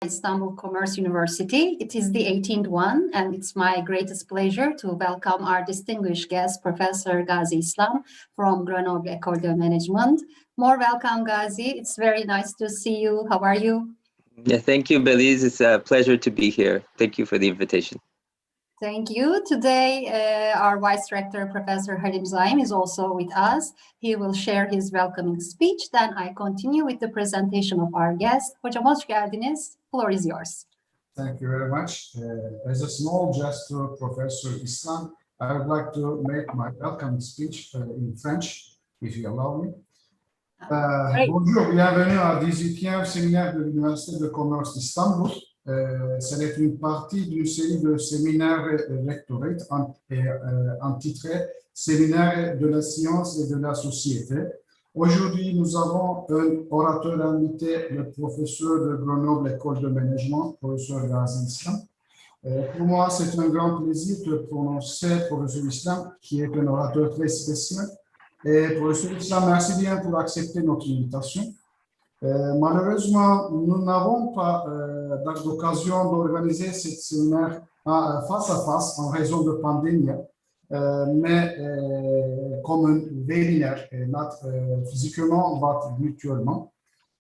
Istanbul Commerce University. It is the 18th one, and it's my greatest pleasure to welcome our distinguished guest, Professor Gazi İslam'ı from Grenoble École de Management. More welcome, Gazi. It's very nice to see you. How are you? Yeah, thank you, Beliz. It's a pleasure to be here. Thank you for the invitation. Thank you. Today, our Vice Rector, Professor Halim Zaim, is also with us. He will share his welcoming speech. Then I continue with the presentation of our guest. Hocam hoş geldiniz. Floor is yours. Thank you very much. As a small gesture, Professor İslam, I would like to make my welcoming speech in French, if you allow me. Bonjour, bienvenue à 18e séminaire de l'Université de commerce d'Istanbul. C'est une partie d'une série de séminaires rectorate intitulée Séminaire de la science et de la société. Aujourd'hui, nous avons un orateur invité, le professeur de Grenoble École de Management, professeur Gazi İslam'ı. Pour moi, c'est un grand plaisir de prononcer professeur İslam'ı, qui est un orateur très spécial. Et professeur İslam'ı, merci bien pour accepter notre invitation. Malheureusement, nous n'avons pas l'occasion d'organiser ce séminaire face à face en raison de pandémie, mais comme un webinaire, not physiquement, but virtuellement.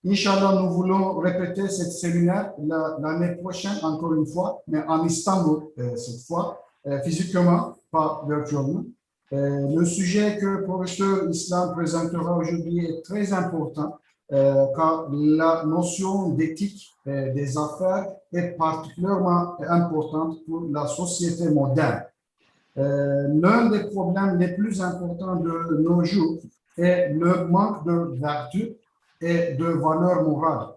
Inch'Allah, nous voulons répéter ce séminaire l'année prochaine, encore une fois, mais en Istanbul cette fois, physiquement, pas virtuellement. Le sujet que le professeur İslam présentera aujourd'hui est très important. Car la notion d'éthique des affaires est particulièrement importante pour la société moderne. L'un des problèmes les plus importants de nos jours est le manque de vertu et de valeurs morales,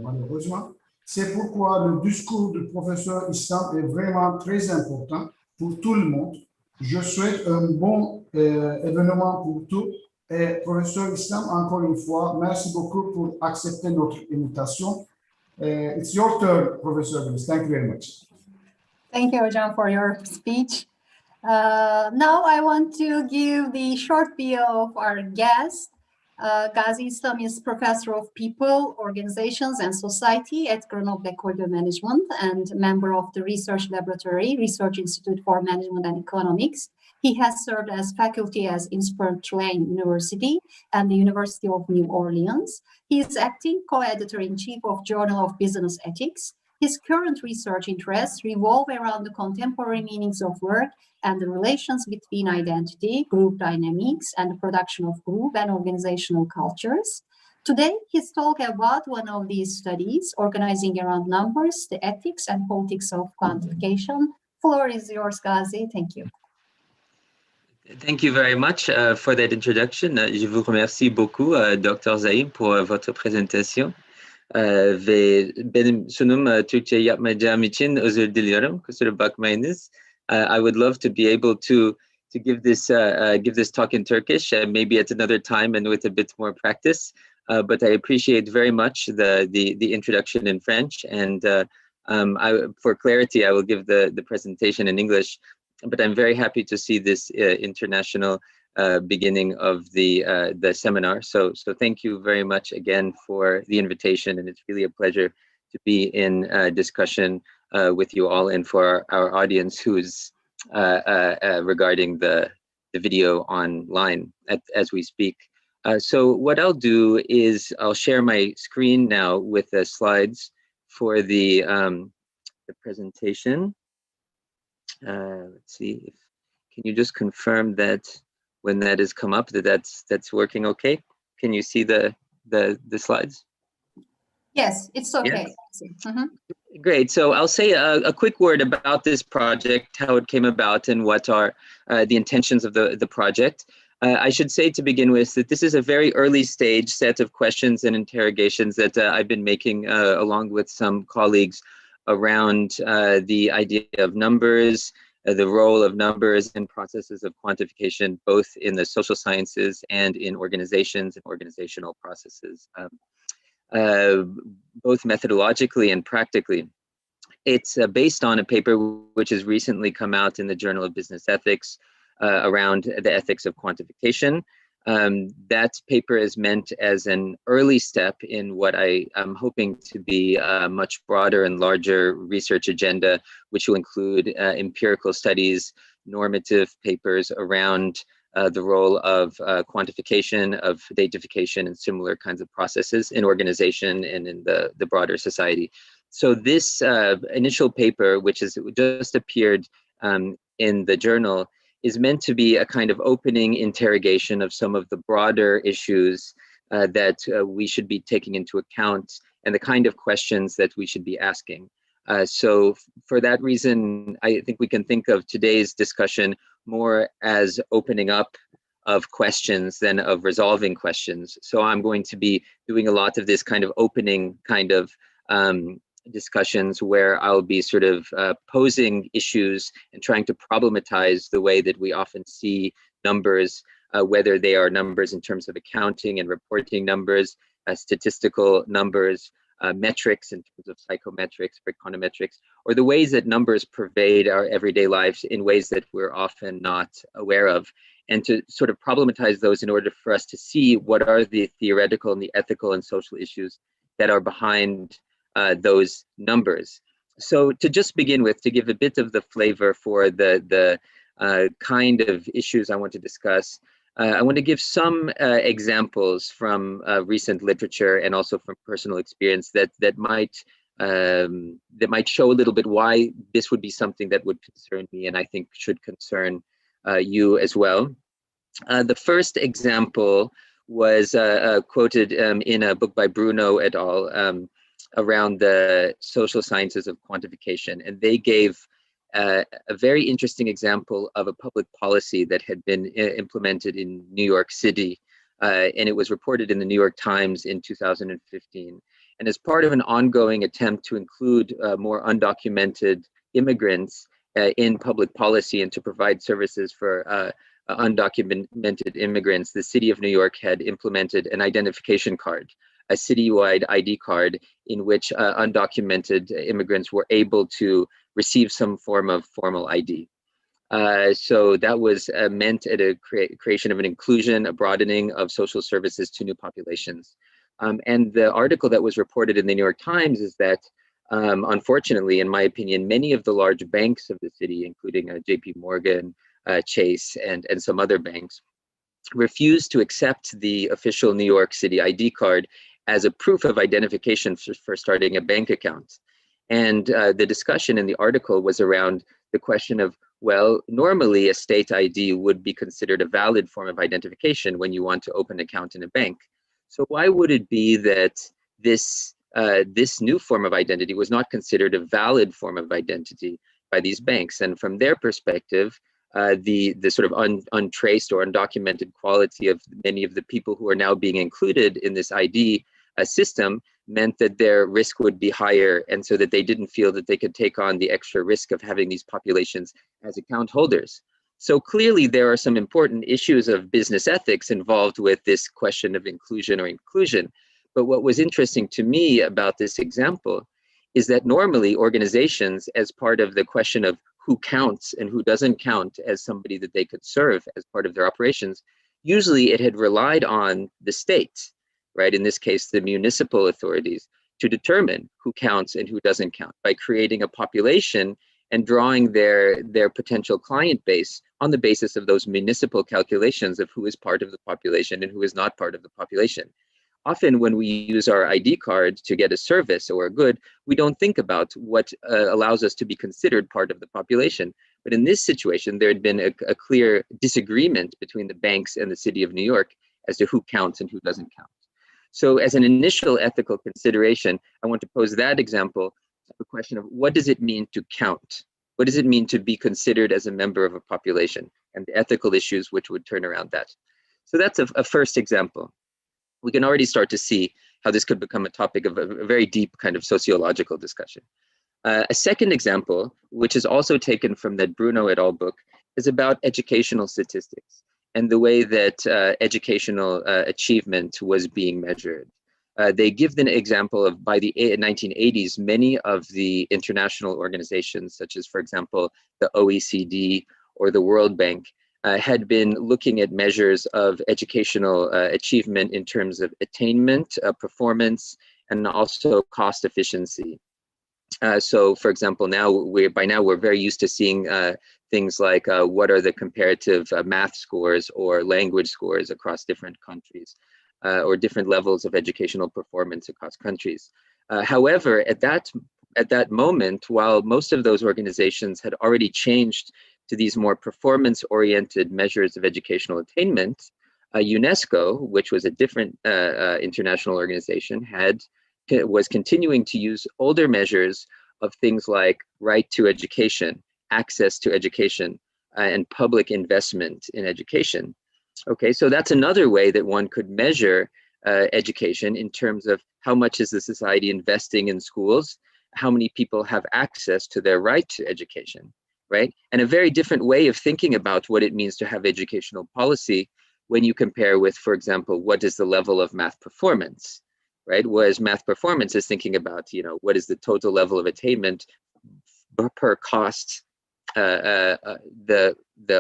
malheureusement. C'est pourquoi le discours du professeur İslam est vraiment très important pour tout le monde. Je souhaite un bon événement pour tous. Et professeur İslam, encore une fois, merci beaucoup pour accepter notre invitation. It's your turn, Professor Beliz. Thank you very much. Thank you, Hocam, for your speech. Now I want to give the short bio of our guest. Gazi İslam'ı is Professor of People, Organizations and Society at Grenoble École de Management and member of the Research Laboratory, Research Institute for Management and Economics. He has served as faculty at Tulane University and the University of New Orleans. He is acting co-editor-in-chief of Journal of Business Ethics. His current research interests revolve around the contemporary meanings of work and the relations between identity, group dynamics, and the production of group and organizational cultures. Today, he's talking about one of these studies, organizing around numbers, the ethics and politics of quantification. Floor is yours, Gazi. Thank you. Thank you very much for that introduction. Je vous remercie beaucoup, Dr. Zaim, pour votre présentation. Ve benim sunum Türkçe yapmayacağım için özür diliyorum. Kusura bakmayınız. I would love to be able to give this talk in Turkish, maybe at another time and with a bit more practice. But I appreciate very much the introduction in French, and for clarity, I will give the presentation in English. But I'm very happy to see this international beginning of the seminar. So thank you very much again for the invitation, and it's really a pleasure to be in discussion with you all and for our audience who's regarding the video online as we speak. So what I'll do is I'll share my screen now with the slides for the presentation. Let's see, can you just confirm that when that has come up that's working okay? Can you see the slides? Yes, it's okay. Yes. Mm-hmm. Great. So I'll say a quick word about this project, how it came about, and what are the intentions of the project. I should say to begin with that this is a very early stage set of questions and interrogations that I've been making along with some colleagues around the idea of numbers, the role of numbers in processes of quantification, both in the social sciences and in organizations and organizational processes, both methodologically and practically. It's based on a paper which has recently come out in the Journal of Business Ethics around the ethics of quantification. That paper is meant as an early step in what I am hoping to be a much broader and larger research agenda, which will include empirical studies, normative papers around the role of quantification, of datification, and similar kinds of processes in organization and in the broader society. So this initial paper, which has just appeared in the journal, is meant to be a kind of opening interrogation of some of the broader issues that we should be taking into account and the kind of questions that we should be asking. So for that reason, I think we can think of today's discussion more as opening up of questions than of resolving questions. So I'm going to be doing a lot of this kind of opening kind of discussions where I'll be sort of posing issues and trying to problematize the way that we often see numbers, whether they are numbers in terms of accounting and reporting numbers, statistical numbers, metrics in terms of psychometrics or econometrics, or the ways that numbers pervade our everyday lives in ways that we're often not aware of, and to sort of problematize those in order for us to see what are the theoretical and the ethical and social issues that are behind those numbers. So to just begin with, to give a bit of the flavor for the kind of issues I want to discuss, I want to give some examples from recent literature and also from personal experience that might show a little bit why this would be something that would concern me and I think should concern you as well. The first example was quoted in a book by Bruno et al. Around the social sciences of quantification. And they gave a very interesting example of a public policy that had been implemented in New York City. And it was reported in the New York Times in 2015. And as part of an ongoing attempt to include more undocumented immigrants in public policy and to provide services for undocumented immigrants, the city of New York had implemented an identification card, a citywide ID card in which undocumented immigrants were able to receive some form of formal ID. So that was meant at a creation of an inclusion, a broadening of social services to new populations. And the article that was reported in the New York Times is that, unfortunately, in my opinion, many of the large banks of the city, including JP Morgan, Chase, and some other banks, refused to accept the official New York City ID card as a proof of identification for starting a bank account. And the discussion in the article was around the question of, well, normally a state ID would be considered a valid form of identification when you want to open an account in a bank. So why would it be that this new form of identity was not considered a valid form of identity by these banks? And from their perspective, the sort of untraced or undocumented quality of many of the people who are now being included in this ID system meant that their risk would be higher, and so that they didn't feel that they could take on the extra risk of having these populations as account holders. So clearly there are some important issues of business ethics involved with this question of inclusion or inclusion. But what was interesting to me about this example is that normally organizations, as part of the question of who counts and who doesn't count as somebody that they could serve as part of their operations, usually it had relied on the state, right? In this case, the municipal authorities, to determine who counts and who doesn't count by creating a population and drawing their potential client base on the basis of those municipal calculations of who is part of the population and who is not part of the population. Often when we use our ID card to get a service or a good, we don't think about what allows us to be considered part of the population. But in this situation, there had been a clear disagreement between the banks and the city of New York as to who counts and who doesn't count. So as an initial ethical consideration, I want to pose that example, the question of what does it mean to count? What does it mean to be considered as a member of a population, and the ethical issues which would turn around that? So that's a first example. We can already start to see how this could become a topic of a very deep kind of sociological discussion. A second example, which is also taken from that Bruno et al. Book, is about educational statistics and the way that educational achievement was being measured. They give an example of, by the 1980s, many of the international organizations, such as, for example, the OECD or the World Bank, had been looking at measures of educational achievement in terms of attainment, performance, and also cost efficiency. So, for example, by now we're very used to seeing things like what are the comparative math scores or language scores across different countries, or different levels of educational performance across countries. However, at that moment, while most of those organizations had already changed to these more performance-oriented measures of educational attainment, UNESCO, which was a different international organization, was continuing to use older measures of things like right to education, access to education, and public investment in education. Okay, so that's another way that one could measure education in terms of how much is the society investing in schools, how many people have access to their right to education, right? And a very different way of thinking about what it means to have educational policy when you compare with, for example, what is the level of math performance, right? Whereas math performance is thinking about, what is the total level of attainment per cost. The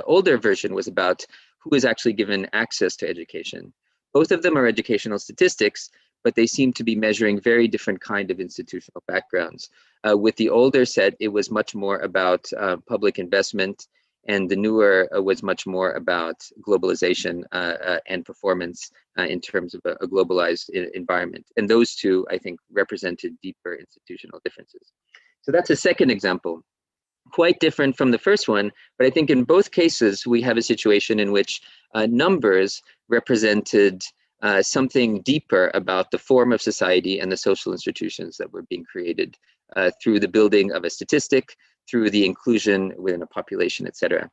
older version was about who is actually given access to education. Both of them are educational statistics, but they seem to be measuring very different kind of institutional backgrounds. With the older set, it was much more about public investment, and the newer was much more about globalization and performance in terms of a globalized environment. And those two, I think, represented deeper institutional differences. So that's a second example, quite different from the first one, but I think in both cases, we have a situation in which numbers represented something deeper about the form of society and the social institutions that were being created through the building of a statistic, through the inclusion within a population, etc.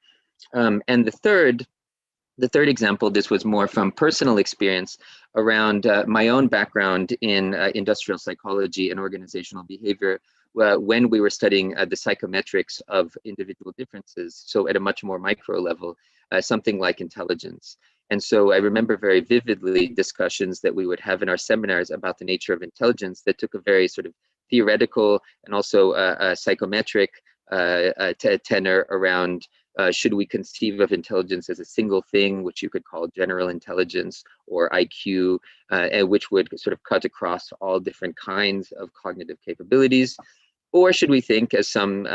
And the third example, this was more from personal experience around my own background in industrial psychology and organizational behavior, when we were studying the psychometrics of individual differences, so at a much more micro level, something like intelligence. And so I remember very vividly discussions that we would have in our seminars about the nature of intelligence that took a very sort of theoretical and also a psychometric tenor around should we conceive of intelligence as a single thing, which you could call general intelligence or IQ, and which would sort of cut across all different kinds of cognitive capabilities. Or should we think, as some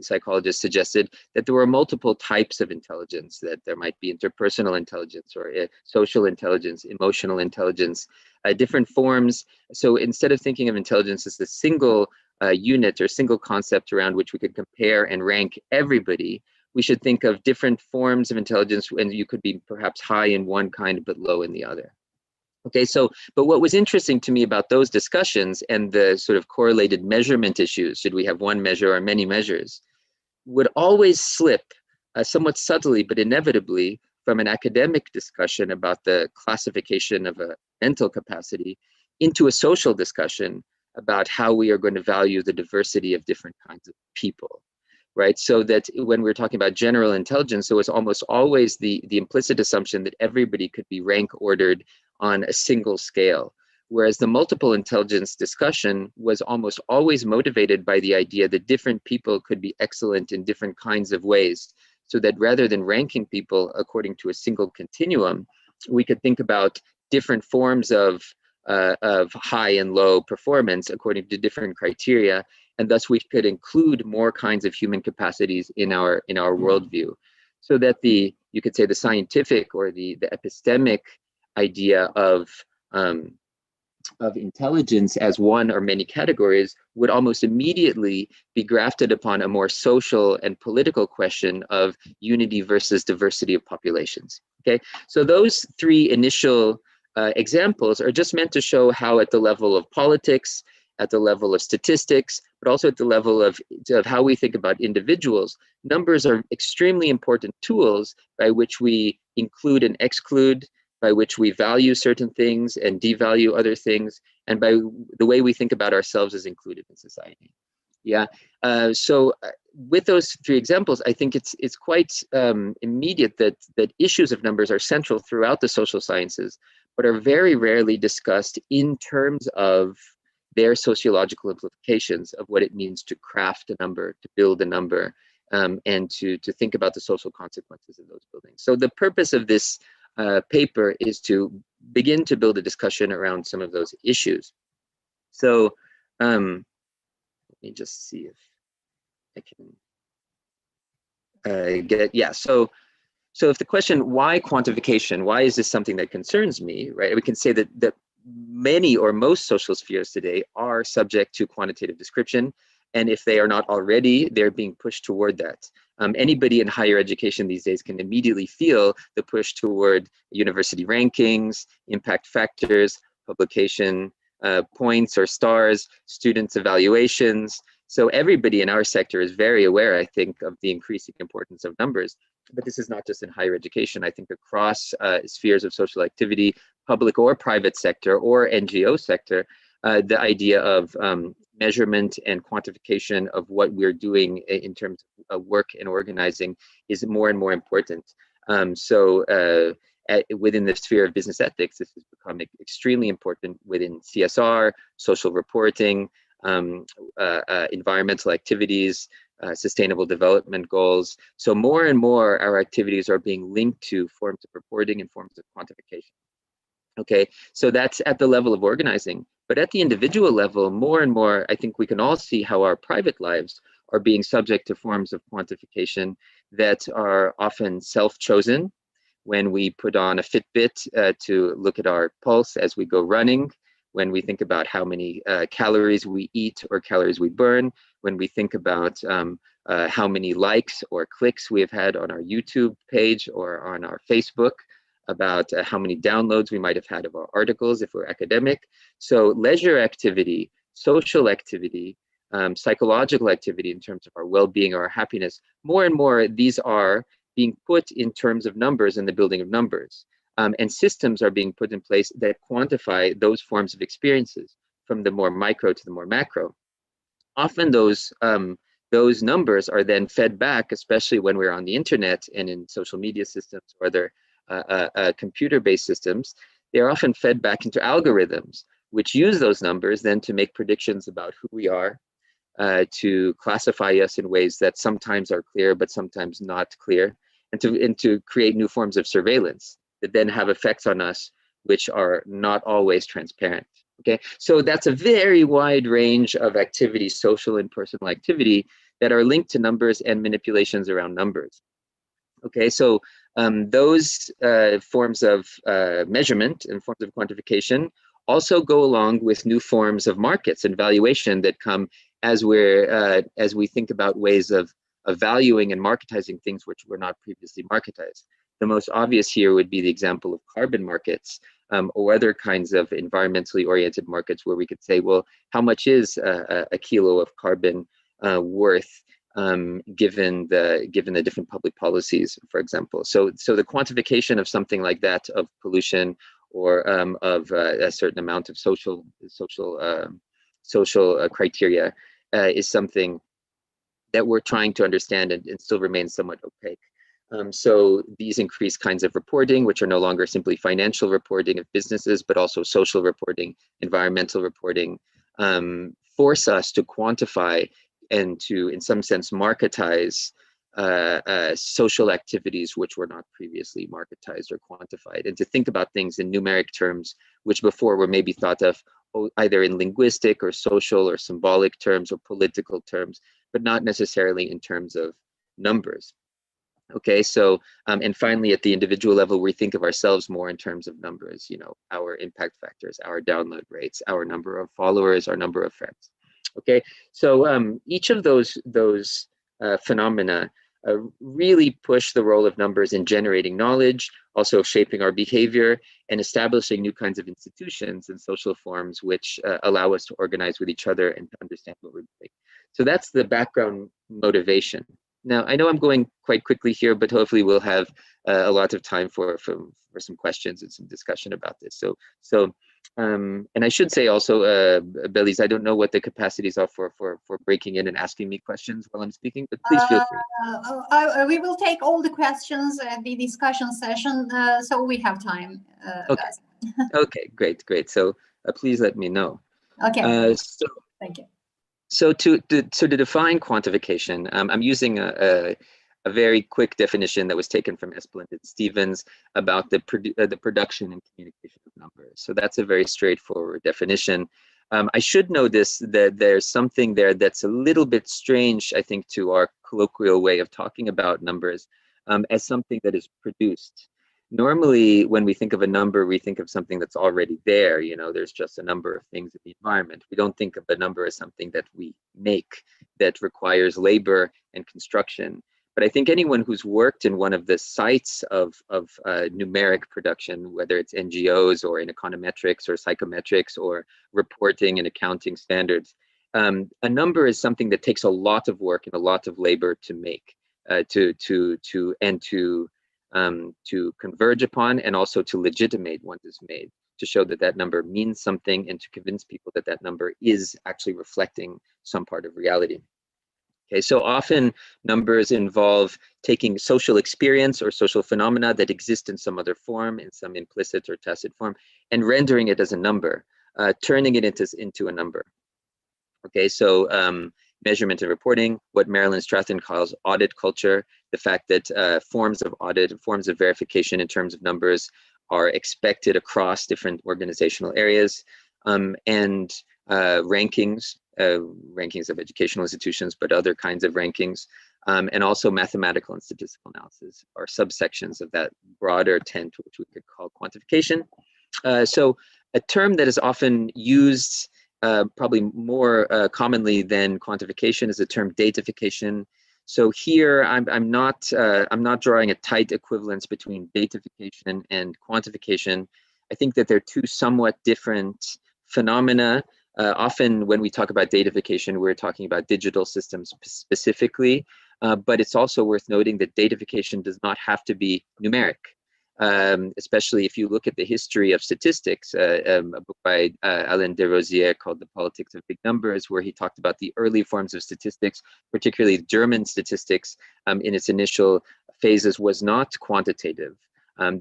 psychologists suggested, that there were multiple types of intelligence, that there might be interpersonal intelligence or social intelligence, emotional intelligence, different forms. So instead of thinking of intelligence as a single unit or single concept around which we could compare and rank everybody, we should think of different forms of intelligence, and you could be perhaps high in one kind but low in the other. Okay, so, but what was interesting to me about those discussions and the sort of correlated measurement issues, should we have one measure or many measures, would always slip somewhat subtly but inevitably from an academic discussion about the classification of a mental capacity into a social discussion about how we are going to value the diversity of different kinds of people. Right, so that when we're talking about general intelligence, it was almost always the implicit assumption that everybody could be rank ordered on a single scale, whereas the multiple intelligence discussion was almost always motivated by the idea that different people could be excellent in different kinds of ways, so that rather than ranking people according to a single continuum, we could think about different forms of high and low performance according to different criteria, and thus we could include more kinds of human capacities in our worldview, so that you could say the scientific or the epistemic idea of intelligence as one or many categories would almost immediately be grafted upon a more social and political question of unity versus diversity of populations. Okay, so those three initial examples are just meant to show how at the level of politics, at the level of statistics, but also at the level of how we think about individuals, numbers are extremely important tools by which we include and exclude, by which we value certain things and devalue other things, and by the way we think about ourselves as included in society. Yeah, so with those three examples, I think it's quite immediate that issues of numbers are central throughout the social sciences, but are very rarely discussed in terms of their sociological implications of what it means to craft a number, to build a number, and to think about the social consequences of those buildings. So the purpose of this paper is to begin to build a discussion around some of those issues. So let me just see if I can get it. Yeah, so if the question, why quantification? Why is this something that concerns me, right? We can say that many or most social spheres today are subject to quantitative description. And if they are not already, they're being pushed toward that. Anybody in higher education these days can immediately feel the push toward university rankings, impact factors, publication points or stars, students' evaluations. So everybody in our sector is very aware, I think, of the increasing importance of numbers. But this is not just in higher education. I think across spheres of social activity, public or private sector or NGO sector, the idea of measurement and quantification of what we're doing in terms of work and organizing is more and more important. Within the sphere of business ethics, this has become extremely important within CSR, social reporting, environmental activities, sustainable development goals. So more and more our activities are being linked to forms of reporting and forms of quantification. Okay, so that's at the level of organizing. But at the individual level, more and more, I think we can all see how our private lives are being subject to forms of quantification that are often self-chosen. When we put on a Fitbit to look at our pulse as we go running, when we think about how many calories we eat or calories we burn, when we think about how many likes or clicks we have had on our YouTube page or on our Facebook, about how many downloads we might have had of our articles if we're academic. So leisure activity, social activity, psychological activity in terms of our well-being or our happiness, more and more these are being put in terms of numbers and the building of numbers. And systems are being put in place that quantify those forms of experiences from the more micro to the more macro. Often those numbers are then fed back, especially when we're on the internet and in social media systems or other computer-based systems. They're often fed back into algorithms, which use those numbers then to make predictions about who we are, to classify us in ways that sometimes are clear, but sometimes not clear, and to create new forms of surveillance that then have effects on us, which are not always transparent. Okay, so that's a very wide range of activities, social and personal activity, that are linked to numbers and manipulations around numbers. Okay, so those forms of measurement and forms of quantification also go along with new forms of markets and valuation that come as we think about ways of valuing and marketizing things which were not previously marketized. The most obvious here would be the example of carbon markets or other kinds of environmentally oriented markets where we could say, well, how much is a kilo of carbon worth given the different public policies, for example. So the quantification of something like that, of pollution or of a certain amount of social criteria is something that we're trying to understand and still remains somewhat opaque. So these increased kinds of reporting, which are no longer simply financial reporting of businesses, but also social reporting, environmental reporting, force us to quantify and to, in some sense, marketize social activities which were not previously marketized or quantified, and to think about things in numeric terms, which before were maybe thought of either in linguistic or social or symbolic terms or political terms, but not necessarily in terms of numbers. Okay, so, and finally, at the individual level, we think of ourselves more in terms of numbers, you know, our impact factors, our download rates, our number of followers, our number of friends. Okay, so each of those phenomena really push the role of numbers in generating knowledge, also shaping our behavior, and establishing new kinds of institutions and social forms which allow us to organize with each other and to understand what we're doing. So that's the background motivation. Now, I know I'm going quite quickly here, but hopefully we'll have a lot of time for some questions and some discussion about this. And I should say also, Beliz, I don't know what the capacities are for breaking in and asking me questions while I'm speaking, but please feel free. We will take all the questions at the discussion session, so we have time. Okay. Okay, great. So please let me know. Okay. So, thank you. So to define quantification, I'm using a very quick definition that was taken from Esplin and Stevens about the production and communication of numbers. So that's a very straightforward definition. I should notice that there's something there that's a little bit strange, I think, to our colloquial way of talking about numbers as something that is produced. Normally, when we think of a number, we think of something that's already there. You know, there's just a number of things in the environment. We don't think of a number as something that we make, that requires labor and construction. But I think anyone who's worked in one of the sites of numeric production, whether it's NGOs or in econometrics or psychometrics or reporting and accounting standards, a number is something that takes a lot of work and a lot of labor to make, to converge upon, and also to legitimate once it's made, to show that that number means something and to convince people that that number is actually reflecting some part of reality. Okay, so often numbers involve taking social experience or social phenomena that exist in some other form, in some implicit or tacit form, and rendering it as a number, turning it into a number. Okay, so measurement and reporting, what Marilyn Stratton calls audit culture, the fact that forms of audit, forms of verification in terms of numbers are expected across different organizational areas, and rankings, rankings of educational institutions, but other kinds of rankings, and also mathematical and statistical analysis are subsections of that broader tent, which we could call quantification. So a term that is often used probably more commonly than quantification is the term datification. So here I'm not drawing a tight equivalence between datification and quantification. I think that they're two somewhat different phenomena. Often when we talk about datification, we're talking about digital systems specifically, but it's also worth noting that datification does not have to be numeric. Especially if you look at the history of statistics, a book by Alain Desrosiers called The Politics of Big Numbers, where he talked about the early forms of statistics, particularly German statistics in its initial phases was not quantitative.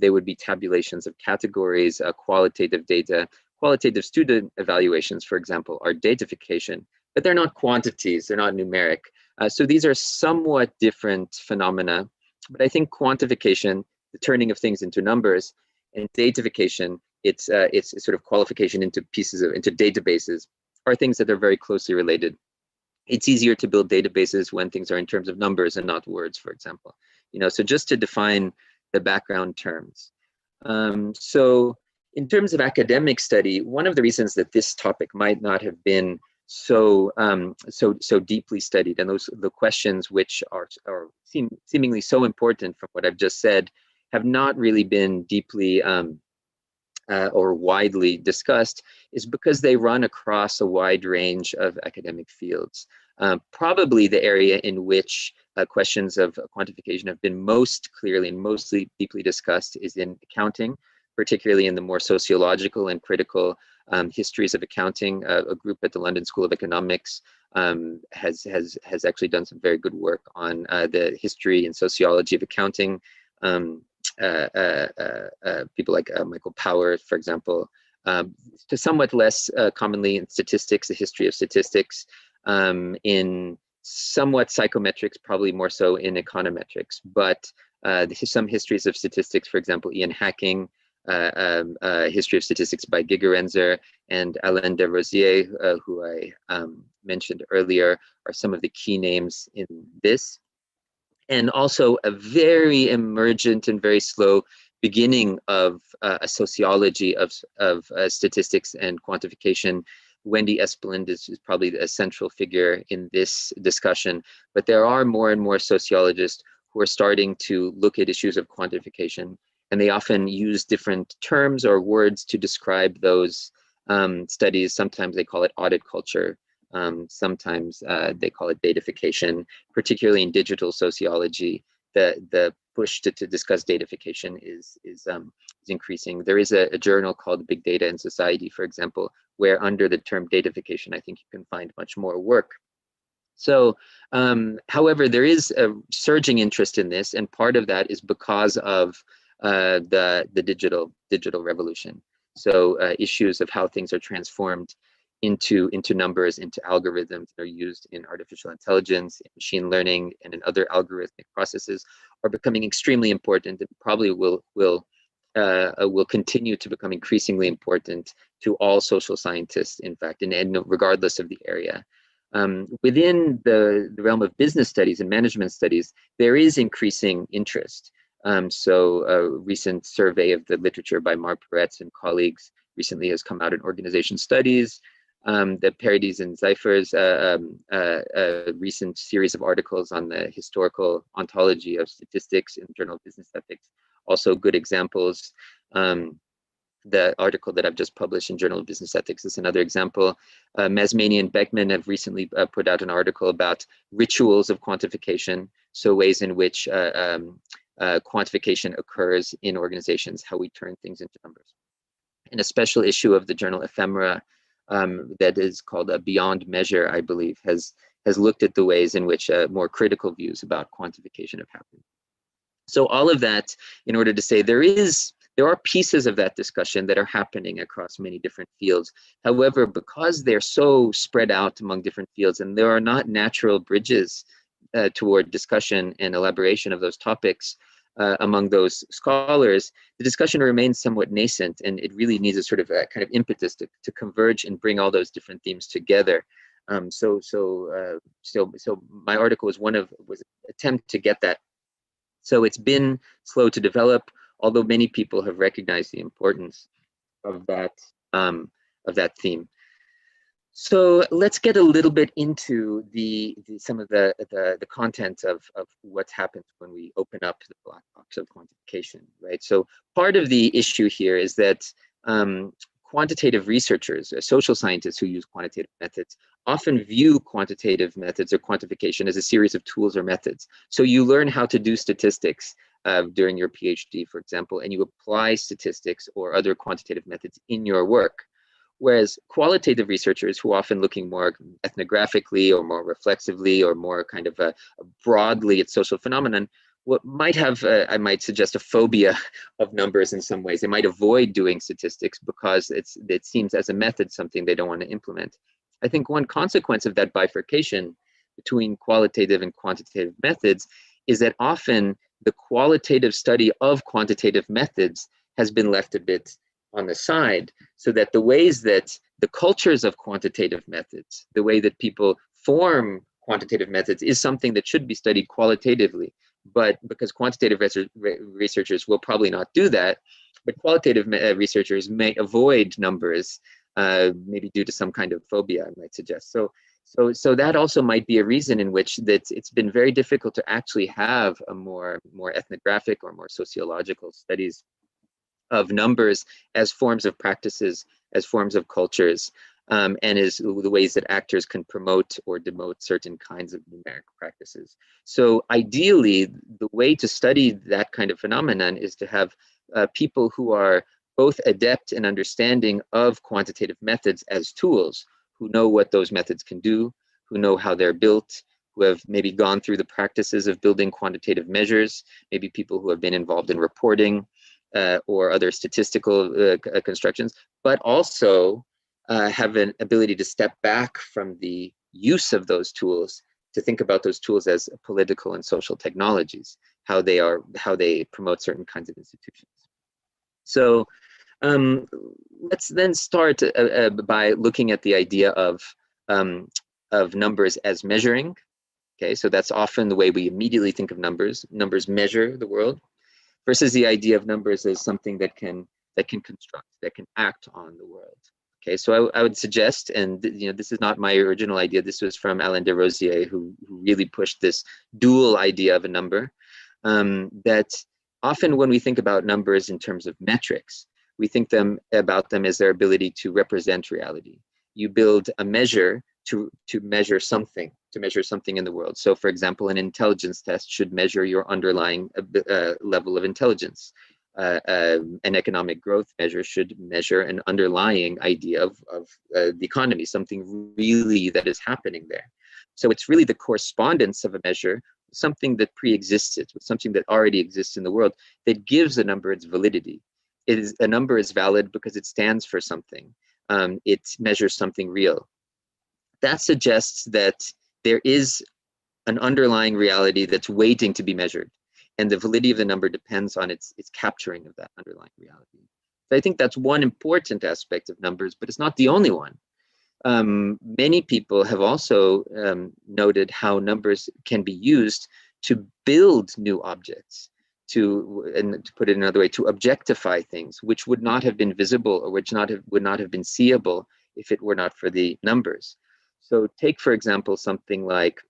They would be tabulations of categories, qualitative data. Qualitative student evaluations, for example, are datification, but they're not quantities, they're not numeric. So these are somewhat different phenomena, but I think quantification, the turning of things into numbers, and datification, it's sort of qualification into into databases, are things that are very closely related. It's easier to build databases when things are in terms of numbers and not words, for example. You know, so just to define the background terms. So in terms of academic study, one of the reasons that this topic might not have been so deeply studied, and the questions which are seemingly so important from what I've just said, have not really been deeply or widely discussed, is because they run across a wide range of academic fields. Probably the area in which questions of quantification have been most clearly and mostly deeply discussed is in accounting, particularly in the more sociological and critical histories of accounting. A group at the London School of Economics has actually done some very good work on the history and sociology of accounting. People like Michael Powers, for example, to somewhat less commonly in statistics, the history of statistics, in somewhat psychometrics, probably more so in econometrics, but some histories of statistics, for example, Ian Hacking, history of statistics by Gigerenzer and Alain Desrosiers, who I mentioned earlier, are some of the key names in this. And also a very emergent and very slow beginning of a sociology of statistics and quantification. Wendy Esplin is probably a central figure in this discussion, but there are more and more sociologists who are starting to look at issues of quantification, and they often use different terms or words to describe those studies. Sometimes they call it audit culture. Sometimes they call it datification, particularly in digital sociology. The push to discuss datification is increasing. There is a journal called Big Data and Society, for example, where under the term datification, I think you can find much more work. So, however, there is a surging interest in this, and part of that is because of the digital revolution. So issues of how things are transformed into numbers, into algorithms that are used in artificial intelligence, in machine learning, and in other algorithmic processes are becoming extremely important, and probably will continue to become increasingly important to all social scientists, in fact, and regardless of the area. Within the realm of business studies and management studies, there is increasing interest. So a recent survey of the literature by Mark Peretz and colleagues recently has come out in Organization Studies. The Paradis and Zyphers, a recent series of articles on the historical ontology of statistics in the Journal of Business Ethics, also good examples. The article that I've just published in Journal of Business Ethics is another example. Masmani and Beckman have recently put out an article about rituals of quantification, so ways in which quantification occurs in organizations, how we turn things into numbers. In a special issue of the journal Ephemera, that is called Beyond Measure, I believe, has looked at the ways in which more critical views about quantification have happened. So all of that in order to say there are pieces of that discussion that are happening across many different fields. However, because they're so spread out among different fields and there are not natural bridges toward discussion and elaboration of those topics among those scholars, the discussion remains somewhat nascent, and it really needs a sort of a kind of impetus to converge and bring all those different themes together. So my article was an attempt to get that. So it's been slow to develop, although many people have recognized the importance of that theme. So let's get a little bit into some of the content of what's happened when we open up the black box of quantification, right? So part of the issue here is that quantitative researchers, social scientists who use quantitative methods, often view quantitative methods or quantification as a series of tools or methods. So you learn how to do statistics during your PhD, for example, and you apply statistics or other quantitative methods in your work. Whereas qualitative researchers, who are often looking more ethnographically or more reflexively or more kind of broadly at social phenomenon, what might have, I might suggest, a phobia of numbers in some ways. They might avoid doing statistics because it seems as a method something they don't want to implement. I think one consequence of that bifurcation between qualitative and quantitative methods is that often the qualitative study of quantitative methods has been left a bit on the side, so that the ways that the cultures of quantitative methods, the way that people form quantitative methods is something that should be studied qualitatively. But because quantitative researchers will probably not do that, but qualitative researchers may avoid numbers, maybe due to some kind of phobia, I might suggest. So that also might be a reason in which it's been very difficult to actually have a more ethnographic or more sociological studies of numbers as forms of practices, as forms of cultures, and as the ways that actors can promote or demote certain kinds of numeric practices. So ideally, the way to study that kind of phenomenon is to have people who are both adept in understanding of quantitative methods as tools, who know what those methods can do, who know how they're built, who have maybe gone through the practices of building quantitative measures, maybe people who have been involved in reporting, or other statistical constructions, but also have an ability to step back from the use of those tools to think about those tools as political and social technologies, how they promote certain kinds of institutions. So let's then start by looking at the idea of numbers as measuring. Okay, so that's often the way we immediately think of numbers. Numbers measure the world, versus the idea of numbers as something that can construct, that can act on the world. Okay, so I would suggest, and this is not my original idea, this was from Alain Desrosiers, who really pushed this dual idea of a number, that often when we think about numbers in terms of metrics, we think about them as their ability to represent reality. You build a measure to measure something in the world. So for example, an intelligence test should measure your underlying level of intelligence. An economic growth measure should measure an underlying idea of the economy, something really that is happening there. So it's really the correspondence of a measure, something that pre-existed, something that already exists in the world, that gives a number its validity. A number is valid because it stands for something. it measures something real. That suggests that there is an underlying reality that's waiting to be measured, and the validity of the number depends on its capturing of that underlying reality. So I think that's one important aspect of numbers, but it's not the only one. Many people have also noted how numbers can be used to build new objects, and to put it another way, to objectify things which would not have been visible or which would not have been seeable if it were not for the numbers. So take, for example, something like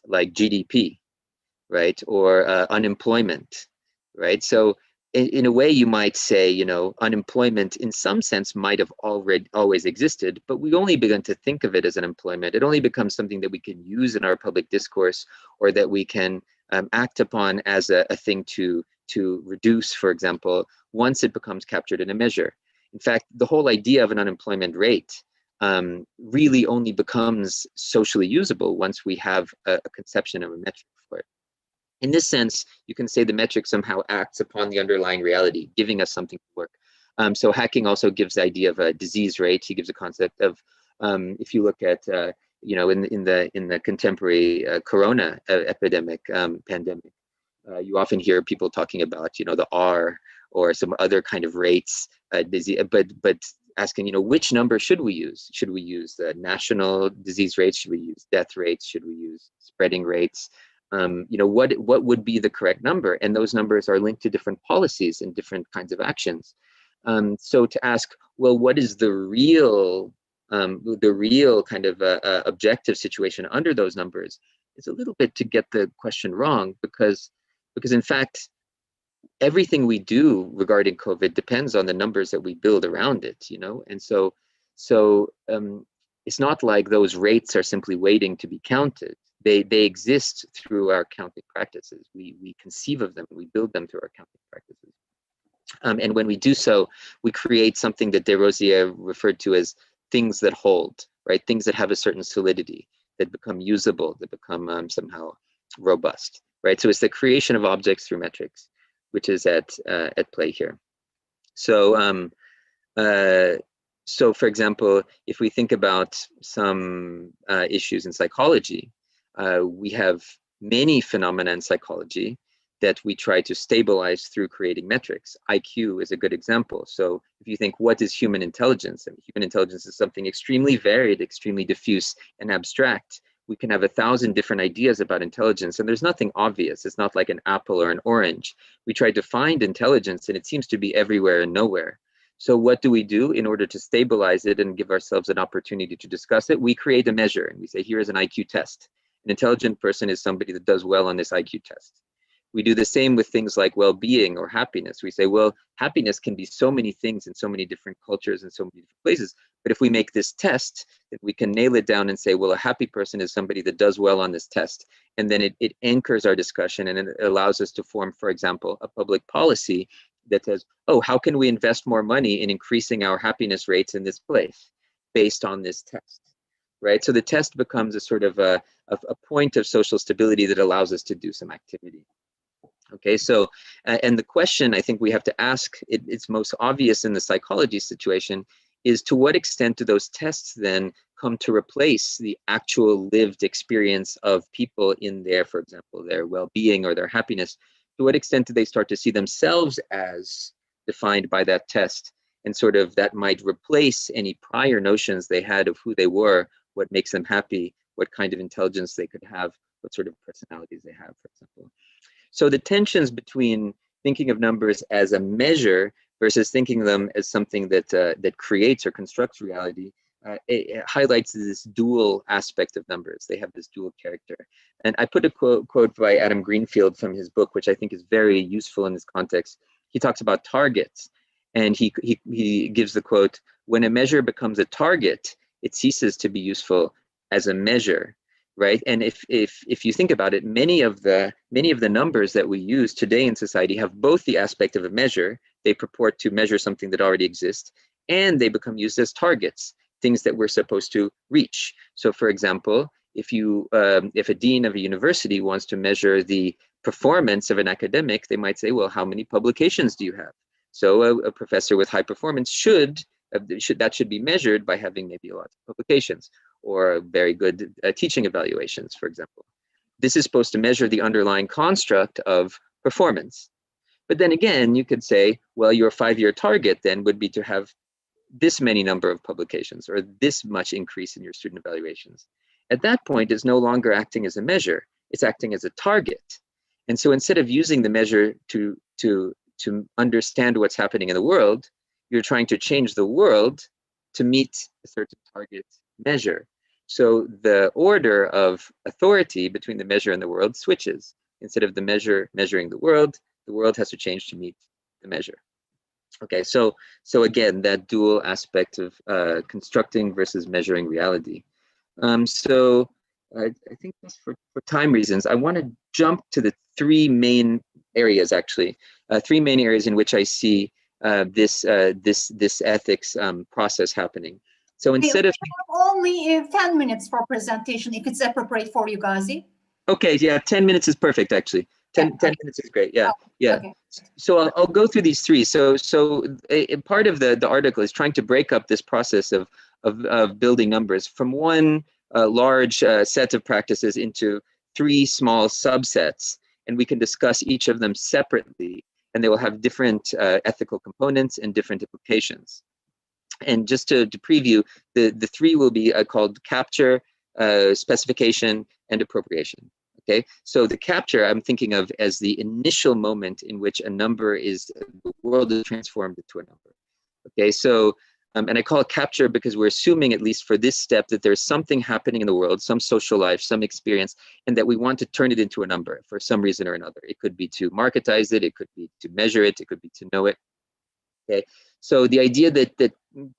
GDP, right, or unemployment, right? So in a way, you might say, unemployment in some sense might have always existed, but we only begun to think of it as unemployment. It only becomes something that we can use in our public discourse, or that we can act upon as a thing to reduce, for example, once it becomes captured in a measure. In fact, the whole idea of an unemployment rate really only becomes socially usable once we have a conception of a metric for it. In this sense, you can say the metric somehow acts upon the underlying reality, giving us something to work. So Hacking also gives the idea of a disease rate. He gives a concept of, if you look at, in the contemporary corona epidemic, pandemic, you often hear people talking about, the R or some other kind of rates, but asking, which number should we use? Should we use the national disease rates? Should we use death rates? Should we use spreading rates? What would be the correct number? And those numbers are linked to different policies and different kinds of actions. So to ask, well, what is the real kind of objective situation under those numbers is a little bit to get the question wrong, because in fact, everything we do regarding COVID depends on the numbers that we build around it, and so it's not like those rates are simply waiting to be counted. They exist through our counting practices. We conceive of them, we build them through our counting practices. And when we do so, we create something that Desrosiers referred to as things that hold, right? Things that have a certain solidity, that become usable, that become somehow robust, right? So it's the creation of objects through metrics, which is at play here. So, so for example, if we think about some issues in psychology, we have many phenomena in psychology that we try to stabilize through creating metrics. IQ is a good example. So if you think, what is human intelligence? I mean, human intelligence is something extremely varied, extremely diffuse and abstract. We can have 1,000 different ideas about intelligence, and there's nothing obvious. It's not like an apple or an orange. We try to find intelligence, and it seems to be everywhere and nowhere. So what do we do in order to stabilize it and give ourselves an opportunity to discuss it? We create a measure, and we say, here is an IQ test. An intelligent person is somebody that does well on this IQ test. We do the same with things like well-being or happiness. We say, well, happiness can be so many things in so many different cultures and so many different places. But if we make this test, then we can nail it down and say, well, a happy person is somebody that does well on this test. And then it anchors our discussion, and it allows us to form, for example, a public policy that says, oh, how can we invest more money in increasing our happiness rates in this place based on this test, right? So the test becomes a sort of a point of social stability that allows us to do some activity. Okay, so, and the question I think we have to ask, it's most obvious in the psychology situation, is to what extent do those tests then come to replace the actual lived experience of people in their, for example, their well-being or their happiness? To what extent do they start to see themselves as defined by that test, and sort of that might replace any prior notions they had of who they were, what makes them happy, what kind of intelligence they could have, what sort of personalities they have, for example. So the tensions between thinking of numbers as a measure versus thinking of them as something that creates or constructs reality, it highlights this dual aspect of numbers. They have this dual character. And I put a quote by Adam Greenfield from his book, which I think is very useful in this context. He talks about targets, and he gives the quote, when a measure becomes a target, it ceases to be useful as a measure. Right, and if you think about it, many of the numbers that we use today in society have both the aspect of a measure. They purport to measure something that already exists, and they become used as targets, things that we're supposed to reach. So, for example, if a dean of a university wants to measure the performance of an academic, they might say, well, how many publications do you have? So a professor with high performance should that should be measured by having maybe a lot of publications or very good teaching evaluations, for example. This is supposed to measure the underlying construct of performance. But then again, you could say, well, your 5-year target then would be to have this many number of publications or this much increase in your student evaluations. At that point, it's no longer acting as a measure, it's acting as a target. And so instead of using the measure to understand what's happening in the world, you're trying to change the world to meet a certain target measure. So the order of authority between the measure and the world switches. Instead of the measure measuring the world has to change to meet the measure. Okay, so again, that dual aspect of constructing versus measuring reality. So I think just for time reasons, I want to jump to the three main areas, actually, three main areas in which I see this ethics process happening. So instead of only 10 minutes for presentation, if it's appropriate for you, Gazi. Okay, yeah, 10 minutes is perfect, actually. 10 minutes is great. Yeah, yeah. Okay. So I'll go through these three. So a part of the article is trying to break up this process of building numbers from one large set of practices into three small subsets, and we can discuss each of them separately, and they will have different ethical components and different implications. And just to preview, the three will be called capture, specification, and appropriation. Okay, so the capture I'm thinking of as the initial moment in which a number the world is transformed into a number. Okay, so and I call it capture because we're assuming, at least for this step, that there's something happening in the world, some social life, some experience, and that we want to turn it into a number for some reason or another. It could be to marketize it, it could be to measure it, it could be to know it. Okay, so the idea that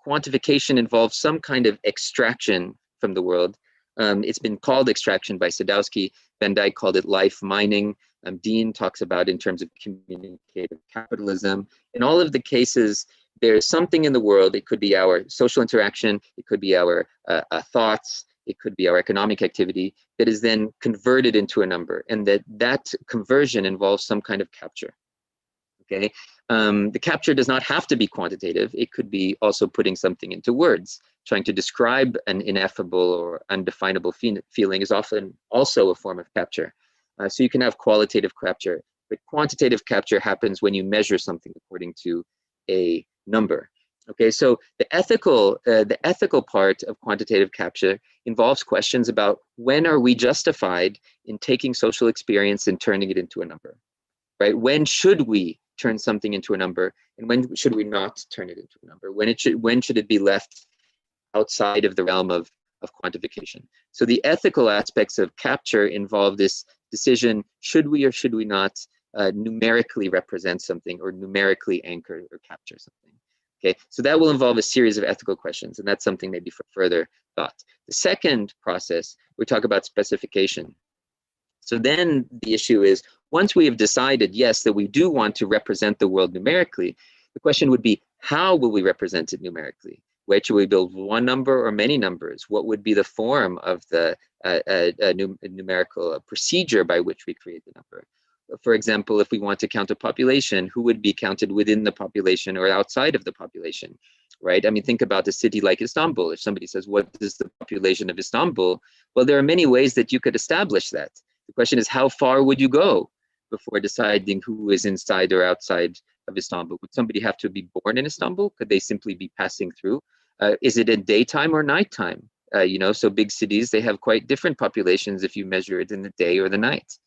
quantification involves some kind of extraction from the world. It's been called extraction by Sadowski. Van Dyke called it life mining. Dean talks about in terms of communicative capitalism. In all of the cases, there's something in the world. It could be our social interaction. It could be our thoughts. It could be our economic activity that is then converted into a number, and that conversion involves some kind of capture. Okay, the capture does not have to be quantitative. It could be also putting something into words. Trying to describe an ineffable or undefinable feeling is often also a form of capture. So you can have qualitative capture, but quantitative capture happens when you measure something according to a number. Okay, so the ethical part of quantitative capture involves questions about when are we justified in taking social experience and turning it into a number, right? When should we turn something into a number, and when should we not turn it into a number? When should it be left outside of the realm of quantification? So the ethical aspects of capture involve this decision: should we or should we not numerically represent something or numerically anchor or capture something? Okay, so that will involve a series of ethical questions, and that's something maybe for further thought. The second process, we talk about specification. So then the issue is, once we have decided, yes, that we do want to represent the world numerically, the question would be, how will we represent it numerically? Where should we build one number or many numbers? What would be the form of the numerical procedure by which we create the number? For example, if we want to count a population, who would be counted within the population or outside of the population, right? I mean, think about a city like Istanbul. If somebody says, what is the population of Istanbul? Well, there are many ways that you could establish that. The question is, how far would you go before deciding who is inside or outside of Istanbul? Would somebody have to be born in Istanbul? Could they simply be passing through? Is it in daytime or nighttime? So big cities, they have quite different populations if you measure it in the day or the night,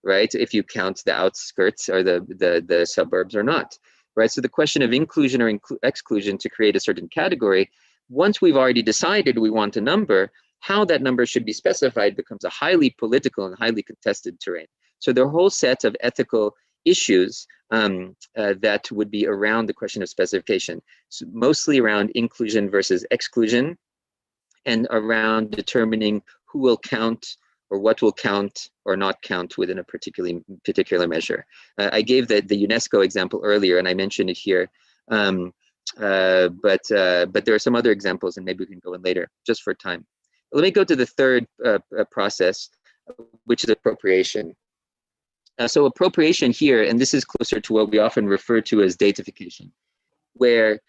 right? If you count the outskirts or the suburbs or not, right? So the question of inclusion or exclusion to create a certain category, once we've already decided we want a number, how that number should be specified becomes a highly political and highly contested terrain. So there are a whole set of ethical issues that would be around the question of specification, so mostly around inclusion versus exclusion, and around determining who will count or what will count or not count within a particular measure. I gave the UNESCO example earlier, and I mentioned it here, but there are some other examples, and maybe we can go in later, just for time. Let me go to the third process, which is appropriation. So appropriation here, and this is closer to what we often refer to as datification, where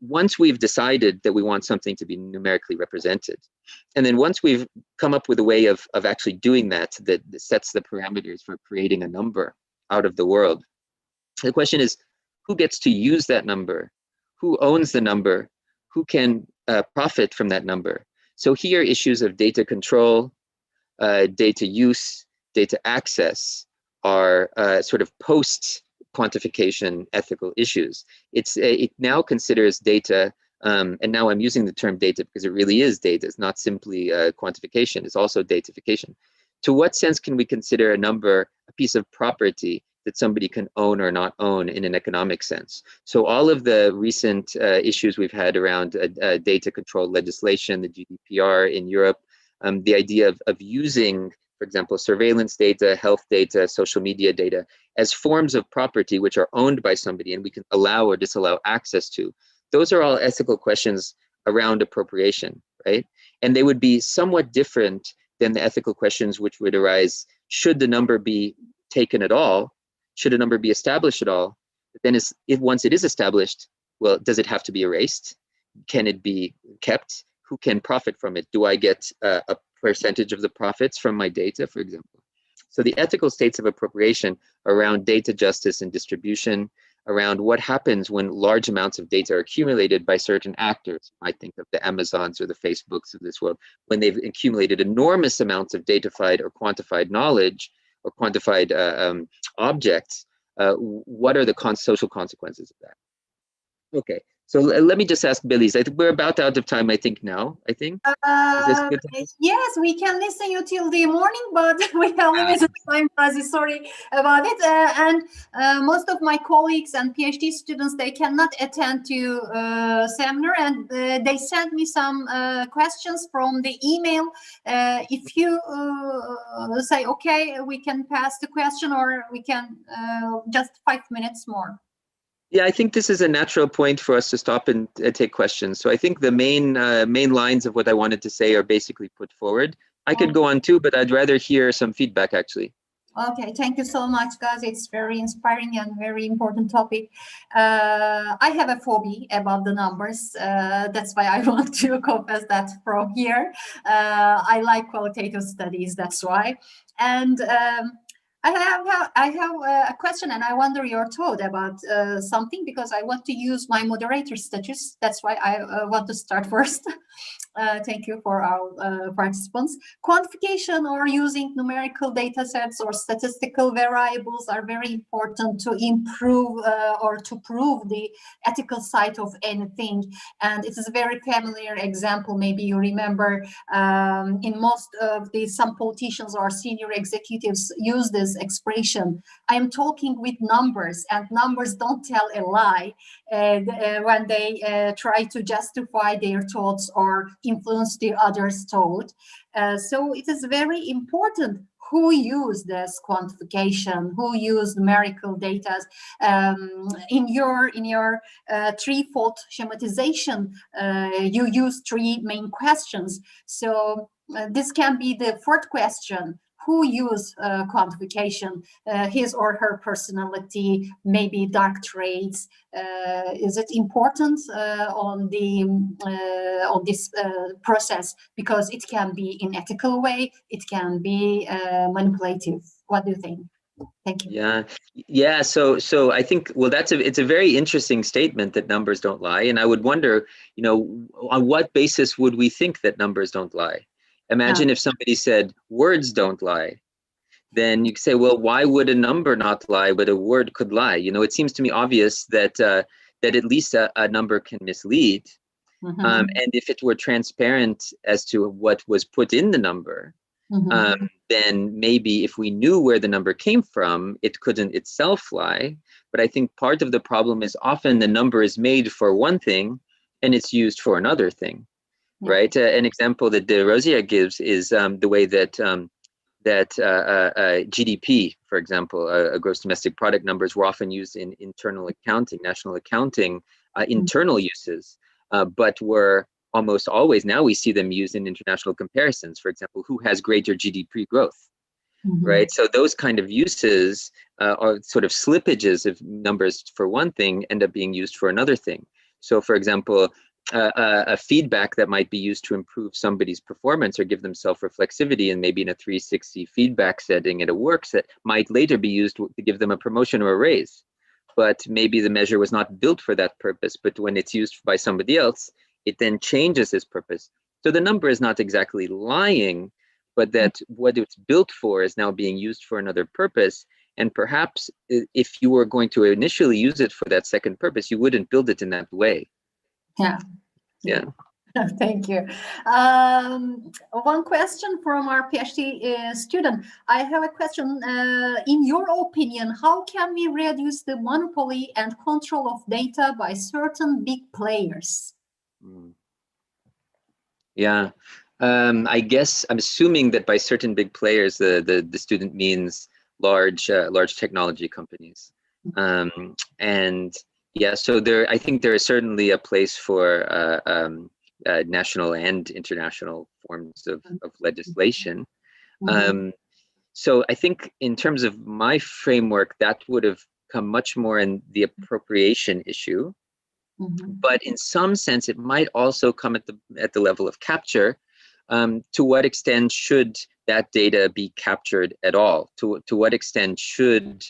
once we've decided that we want something to be numerically represented, and then once we've come up with a way of actually doing that sets the parameters for creating a number out of the world, the question is, who gets to use that number? Who owns the number? Who can profit from that number? So here, issues of data control, data use, data access are sort of post-quantification ethical issues. It now considers data, and now I'm using the term data because it really is data. It's not simply quantification, it's also datafication. To what sense can we consider a number a piece of property that somebody can own or not own in an economic sense? So all of the recent issues we've had around data control legislation, the GDPR in Europe, the idea of using, for example, surveillance data, health data, social media data as forms of property which are owned by somebody and we can allow or disallow access to. Those are all ethical questions around appropriation, right? And they would be somewhat different than the ethical questions which would arise, should the number be taken at all? Should a number be established at all? But then once it is established, well, does it have to be erased? Can it be kept? Who can profit from it? Do I get a percentage of the profits from my data, for example? So the ethical states of appropriation around data justice and distribution, around what happens when large amounts of data are accumulated by certain actors. I think of the Amazons or the Facebooks of this world, when they've accumulated enormous amounts of datafied or quantified knowledge or quantified objects. What are the social consequences of that? Okay. So let me just ask Beliz. I think we're about out of time, I think, now. Is this good? Yes, we can listen you till the morning, but we have limited time, Gazi. Sorry about it. And most of my colleagues and PhD students, they cannot attend to seminar, and they sent me some questions from the email. If you say, okay, we can pass the question, or we can just 5 minutes more. Yeah, I think this is a natural point for us to stop and take questions. So I think the main lines of what I wanted to say are basically put forward. I could go on too, but I'd rather hear some feedback actually. Okay, thank you so much, guys. It's very inspiring and very important topic. I have a phobia about the numbers. That's why I want to confess that from here. I like qualitative studies, that's why. And I have a question, and I wonder your thought about something, because I want to use my moderator status. That's why I want to start first. Thank you for our participants. Quantification or using numerical data sets or statistical variables are very important to improve or to prove the ethical side of anything. And it is a very familiar example. Maybe you remember in most of some politicians or senior executives use this expression. I am talking with numbers, and numbers don't tell a lie when they try to justify their thoughts or influence the other's thought. So it is very important who use this quantification, who use numerical data. In your threefold schematization, you use three main questions. So this can be the fourth question. Who use quantification, his or her personality, maybe dark traits? Is it important on this process? Because it can be in ethical way, it can be manipulative. What do you think? Thank you. Yeah. So I think, well, it's a very interesting statement that numbers don't lie, and I would wonder, on what basis would we think that numbers don't lie? Imagine if somebody said words don't lie, then you could say, well, why would a number not lie, but a word could lie? It seems to me obvious that at least a number can mislead. Mm-hmm. And if it were transparent as to what was put in the number, mm-hmm. Then maybe if we knew where the number came from, it couldn't itself lie. But I think part of the problem is often the number is made for one thing and it's used for another thing. Yeah. Right. An example that De Rosier gives is the way that GDP, for example, gross domestic product numbers were often used in internal accounting, national accounting, internal uses, but were almost always, now we see them used in international comparisons. For example, who has greater GDP growth, mm-hmm. right? So those kind of uses are sort of slippages of numbers for one thing end up being used for another thing. So for example, a feedback that might be used to improve somebody's performance or give them self-reflexivity, and maybe in a 360 feedback setting at a work set, might later be used to give them a promotion or a raise. But maybe the measure was not built for that purpose, but when it's used by somebody else, it then changes its purpose. So the number is not exactly lying, but that what it's built for is now being used for another purpose. And perhaps if you were going to initially use it for that second purpose, you wouldn't build it in that way. Yeah. Thank you. One question from our PhD student. I have a question. In your opinion, how can we reduce the monopoly and control of data by certain big players? Yeah, I guess I'm assuming that by certain big players, the student means large technology companies. And yeah, so I think there is certainly a place for national and international forms of legislation. So I think in terms of my framework, that would have come much more in the appropriation issue. But in some sense, it might also come at the level of capture. To what extent should that data be captured at all? To what extent should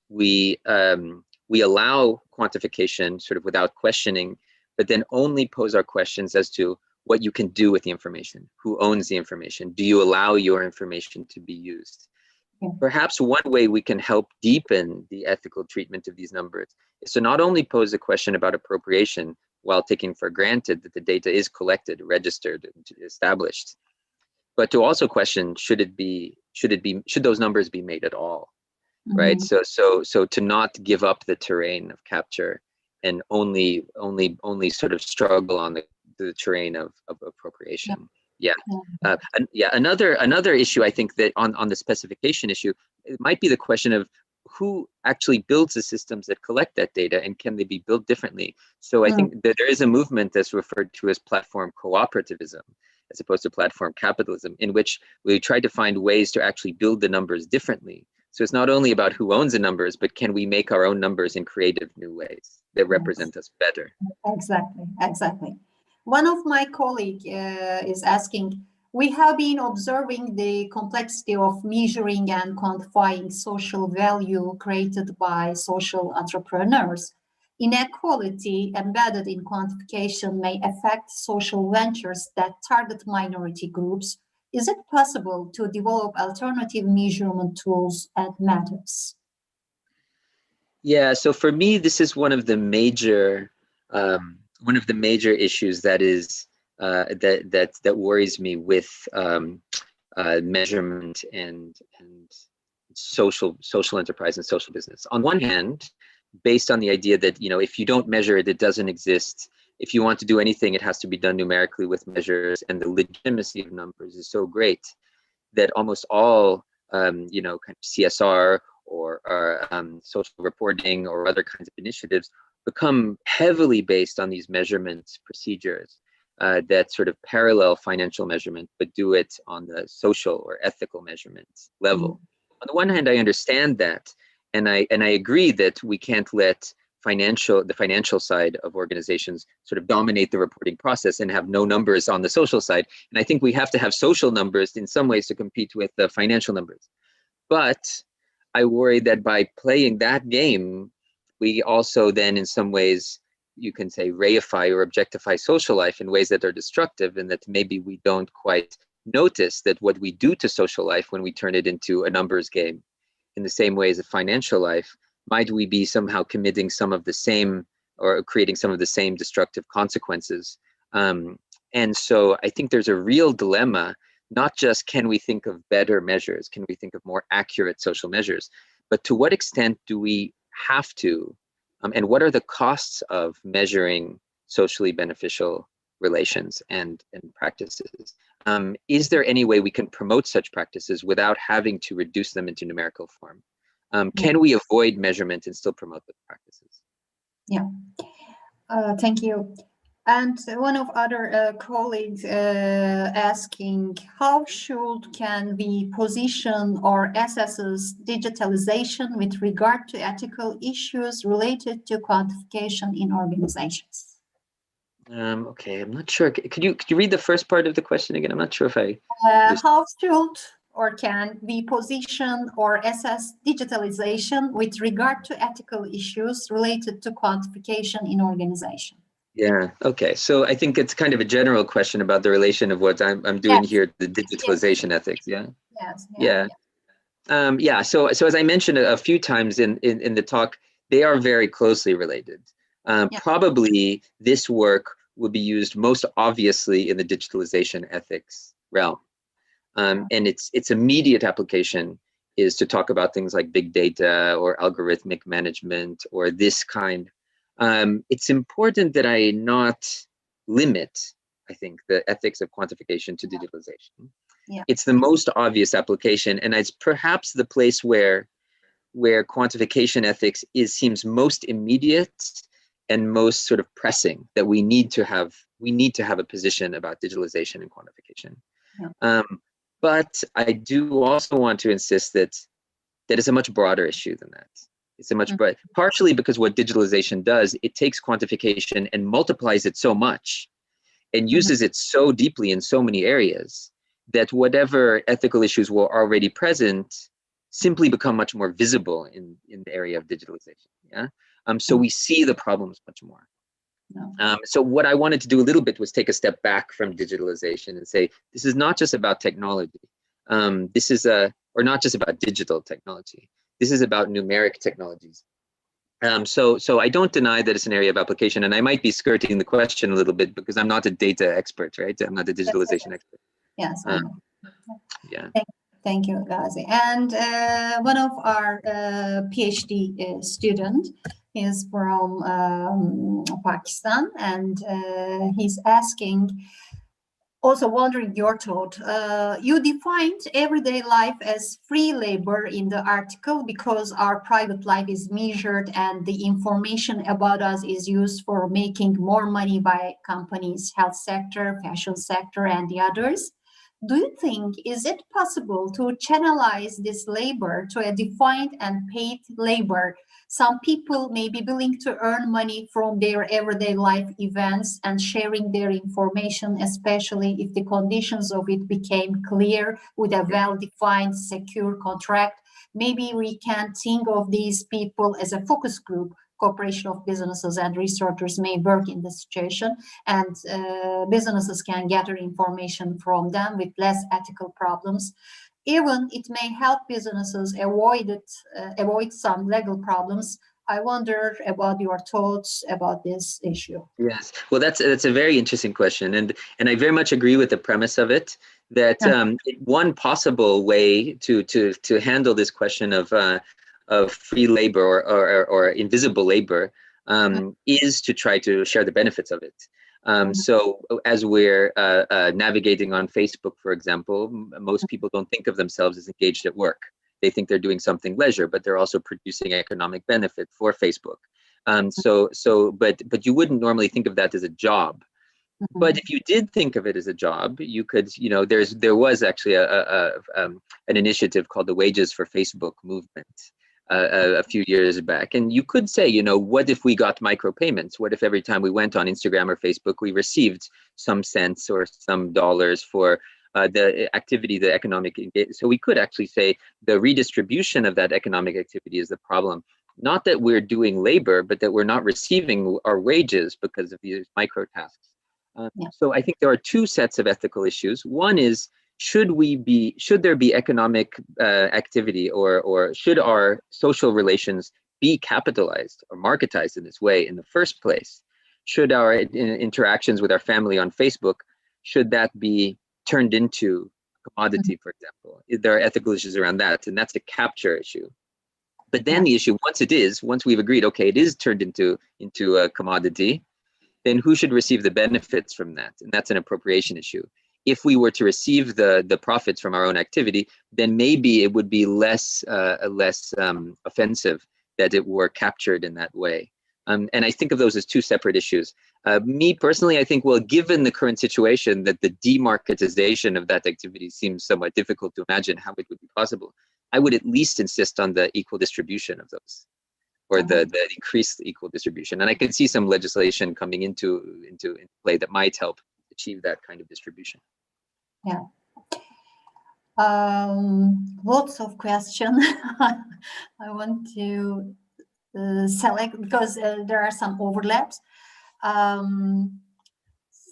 we allow quantification sort of without questioning, but then only pose our questions as to what you can do with the information? Who owns the information? Do you allow your information to be used? Perhaps one way we can help deepen the ethical treatment of these numbers is to not only pose a question about appropriation while taking for granted that the data is collected, registered, and established, but to also question, should those numbers be made at all? Right? So to not give up the terrain of capture and only sort of struggle on the terrain of appropriation. Another issue, I think, that on the specification issue, it might be the question of who actually builds the systems that collect that data, and can they be built differently? So I think that there is a movement that's referred to as platform cooperativism, as opposed to platform capitalism, in which we try to find ways to actually build the numbers differently. So it's not only about who owns the numbers, but can we make our own numbers in creative new ways that represent us better? Exactly. One of my colleagues is asking, we have been observing the complexity of measuring and quantifying social value created by social entrepreneurs. Inequality embedded in quantification may affect social ventures that target minority groups. Is it possible to develop alternative measurement tools and methods? Yeah, so for me, this is one of the major issues that is that worries me with measurement and social enterprise and social business. On one hand, based on the idea that, you know, if you don't measure it, it doesn't exist. If you want to do anything, it has to be done numerically with measures, and the legitimacy of numbers is so great that almost all kind of CSR or social reporting or other kinds of initiatives become heavily based on these measurement procedures that sort of parallel financial measurement, but do it on the social or ethical measurement level. On the one hand, I understand that, and I agree that we can't let the financial side of organizations sort of dominate the reporting process and have no numbers on the social side. And I think we have to have social numbers in some ways to compete with the financial numbers. But I worry that by playing that game, we also then in some ways, you can say, reify or objectify social life in ways that are destructive, and that maybe we don't quite notice that what we do to social life when we turn it into a numbers game in the same way as a financial life, might we be somehow committing some of the same or creating some of the same destructive consequences? And so I think there's a real dilemma, not just can we think of better measures, can we think of more accurate social measures, but to what extent do we have to, and what are the costs of measuring socially beneficial relations and practices? Is there any way we can promote such practices without having to reduce them into numerical form? Can we avoid measurement and still promote the practices? Yeah, thank you. And one of other colleagues asking, how can we position or assess digitalization with regard to ethical issues related to quantification in organizations? Okay, I'm not sure. Could you read the first part of the question again? I'm not sure if I. How should or can we position or assess digitalization with regard to ethical issues related to quantification in organization? Yeah. Okay. So I think it's kind of a general question about the relation of what I'm doing Yes. here, the digitalization ethics. Yeah. Yes. Yeah. Yeah. So as I mentioned a few times in the talk, they are very closely related. Probably this work will be used most obviously in the digitalization ethics realm. And its immediate application is to talk about things like big data or algorithmic management or this kind. It's important that I not limit, I think, the ethics of quantification to digitalization. Yeah. It's the most obvious application, and it's perhaps the place where quantification ethics seems most immediate and most sort of pressing, that we need to have a position about digitalization and quantification. Yeah. But I do also want to insist that it's a much broader issue than that. It's a much broader, partially because what digitalization does, it takes quantification and multiplies it so much and uses it so deeply in so many areas that whatever ethical issues were already present simply become much more visible in the area of digitalization. Yeah. So we see the problems much more. So what I wanted to do a little bit was take a step back from digitalization and say, this is not just about technology. Or not just about digital technology. This is about numeric technologies. So I don't deny that it's an area of application, and I might be skirting the question a little bit because I'm not a data expert, right? I'm not a digitalization expert. Yes. Yeah. Thank you, Gazi. And one of our PhD student is from Pakistan, and he's asking, also wondering your thought. You defined everyday life as free labor in the article because our private life is measured and the information about us is used for making more money by companies, health sector, fashion sector, and the others. Do you think, is it possible to channelize this labor to a defined and paid labor? Some people may be willing to earn money from their everyday life events and sharing their information, especially if the conditions of it became clear with a well-defined, secure contract. Maybe we can think of these people as a focus group. Cooperation of businesses and researchers may work in this situation, and businesses can gather information from them with less ethical problems. Even it may help businesses avoid some legal problems. I wonder about your thoughts about this issue. Yes, well, that's a very interesting question, and I very much agree with the premise of it. That one possible way to handle this question of free labor or invisible labor is to try to share the benefits of it. So as we're navigating on Facebook, for example, most people don't think of themselves as engaged at work. They think they're doing something leisure, but they're also producing economic benefit for Facebook. But you wouldn't normally think of that as a job. But if you did think of it as a job, you could, there was actually an initiative called the Wages for Facebook movement a few years back. And you could say, what if we got micropayments? What if every time we went on Instagram or Facebook, we received some cents or some dollars for the activity, the economic engagement? So we could actually say the redistribution of that economic activity is the problem. Not that we're doing labor, but that we're not receiving our wages because of these micro tasks. So I think there are two sets of ethical issues. One is, should there be economic activity, or should our social relations be capitalized or marketized in this way in the first place? Should our interactions with our family on Facebook, should that be turned into a commodity, for example? There are ethical issues around that, and that's a capture issue. But then the issue, once we've agreed, okay, it is turned into a commodity, then who should receive the benefits from that? And that's an appropriation issue. If we were to receive the profits from our own activity, then maybe it would be less offensive that it were captured in that way. And I think of those as two separate issues. Me personally, I think, well, given the current situation that the demarketization of that activity seems somewhat difficult to imagine how it would be possible, I would at least insist on the equal distribution of those. or the increased equal distribution. And I can see some legislation coming into play that might help achieve that kind of distribution. Yeah. Lots of questions. I want to select because there are some overlaps.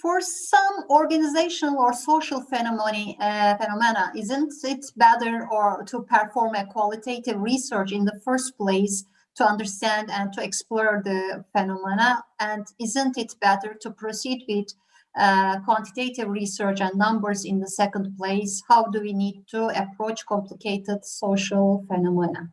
For some organizational or social phenomena, isn't it better to perform a qualitative research in the first place to understand and to explore the phenomena? And isn't it better to proceed with quantitative research and numbers in the second place? How do we need to approach complicated social phenomena?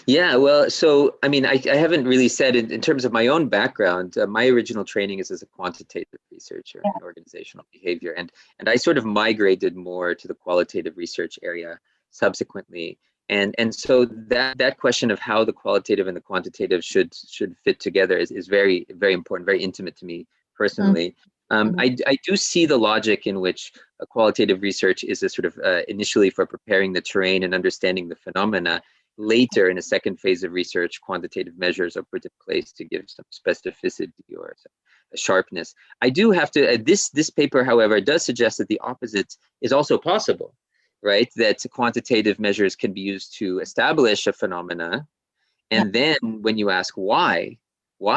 Yeah. Well, so, I mean, I haven't really said in terms of my own background, my original training is as a quantitative researcher in organizational behavior. And I sort of migrated more to the qualitative research area subsequently. And so that question of how the qualitative and the quantitative should fit together is very, very important, very intimate to me personally. I do see the logic in which qualitative research is a sort of initially for preparing the terrain and understanding the phenomena. Later, in a second phase of research, quantitative measures are put in place to give some specificity or some sharpness. I do have to, this paper, however, does suggest that the opposite is also possible, right? That quantitative measures can be used to establish a phenomena. And then when you ask why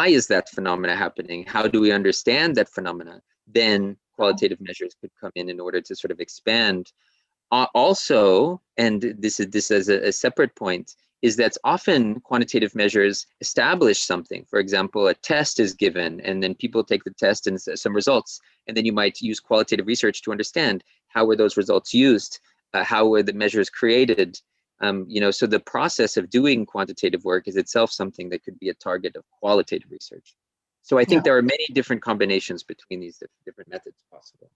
is that phenomena happening? How do we understand that phenomena? Then qualitative measures could come in order to sort of expand. Also, and this is a separate point, is that often quantitative measures establish something. For example, a test is given and then people take the test and some results, and then you might use qualitative research to understand how were those results used, how were the measures created. So the process of doing quantitative work is itself something that could be a target of qualitative research. So I think there are many different combinations between these different methods possible.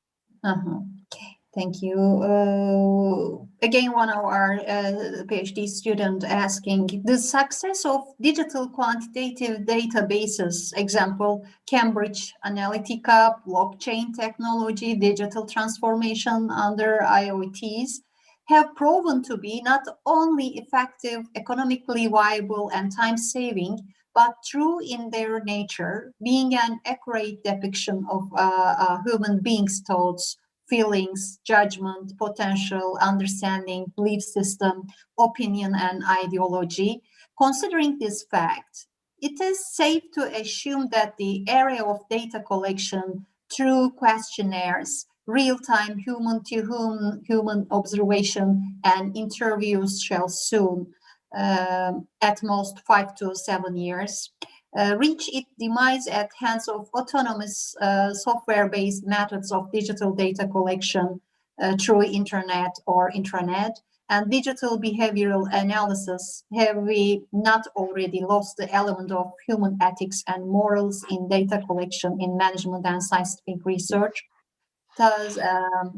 Okay, thank you. Again, one of our PhD students asking, the success of digital quantitative databases, example, Cambridge Analytica, blockchain technology, digital transformation under IoTs, have proven to be not only effective, economically viable, and time-saving, but true in their nature, being an accurate depiction of human beings' thoughts, feelings, judgment, potential, understanding, belief system, opinion, and ideology. Considering this fact, it is safe to assume that the area of data collection through questionnaires, real-time human-to-human observation, and interviews shall soon, at most 5 to 7 years, reach its demise at hands of autonomous software-based methods of digital data collection through internet or intranet and digital behavioral analysis. Have we not already lost the element of human ethics and morals in data collection, in management and scientific research? Thus,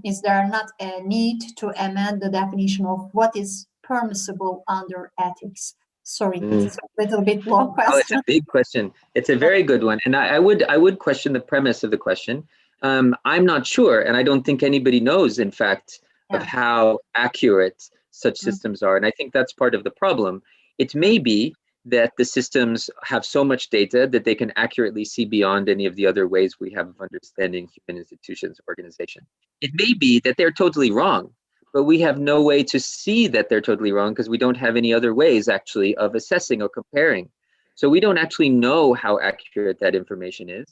is there not a need to amend the definition of what is permissible under ethics? Sorry, this is a little bit long question. Oh, it's a big question. It's a very good one. And I would question the premise of the question. I'm not sure, and I don't think anybody knows, in fact, of how accurate such systems are. And I think that's part of the problem. It may be that the systems have so much data that they can accurately see beyond any of the other ways we have of understanding human institutions, organization. It may be that they're totally wrong, but we have no way to see that they're totally wrong because we don't have any other ways actually of assessing or comparing. So we don't actually know how accurate that information is.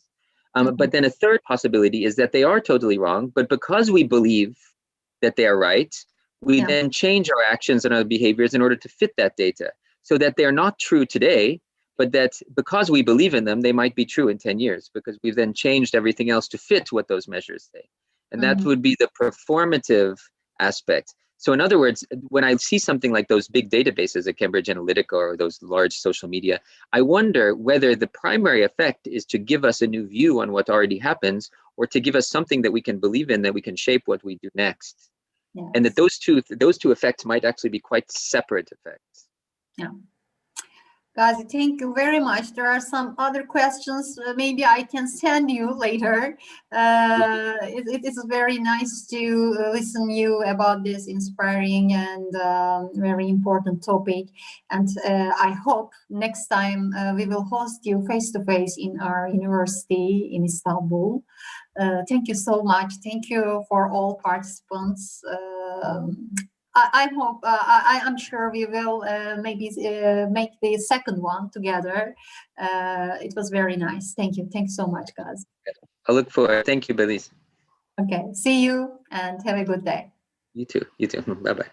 But then a third possibility is that they are totally wrong, but because we believe that they are right, we then change our actions and our behaviors in order to fit that data so that they're not true today, but that because we believe in them, they might be true in 10 years because we've then changed everything else to fit what those measures say. And that would be the performative aspect. So in other words, when I see something like those big databases at Cambridge Analytica or those large social media, I wonder whether the primary effect is to give us a new view on what already happens or to give us something that we can believe in, that we can shape what we do next. Yes. And that those two effects might actually be quite separate effects. Yeah. Gazi, thank you very much. There are some other questions. Maybe I can send you later. It is very nice to listen you about this inspiring and very important topic. And I hope next time we will host you face-to-face in our university in Istanbul. Thank you so much. Thank you for all participants. I hope, I'm sure we will maybe make the second one together. It was very nice. Thank you. Thanks so much, guys. I look forward. Thank you, Beliz. Okay. See you and have a good day. You too. You too. Bye-bye.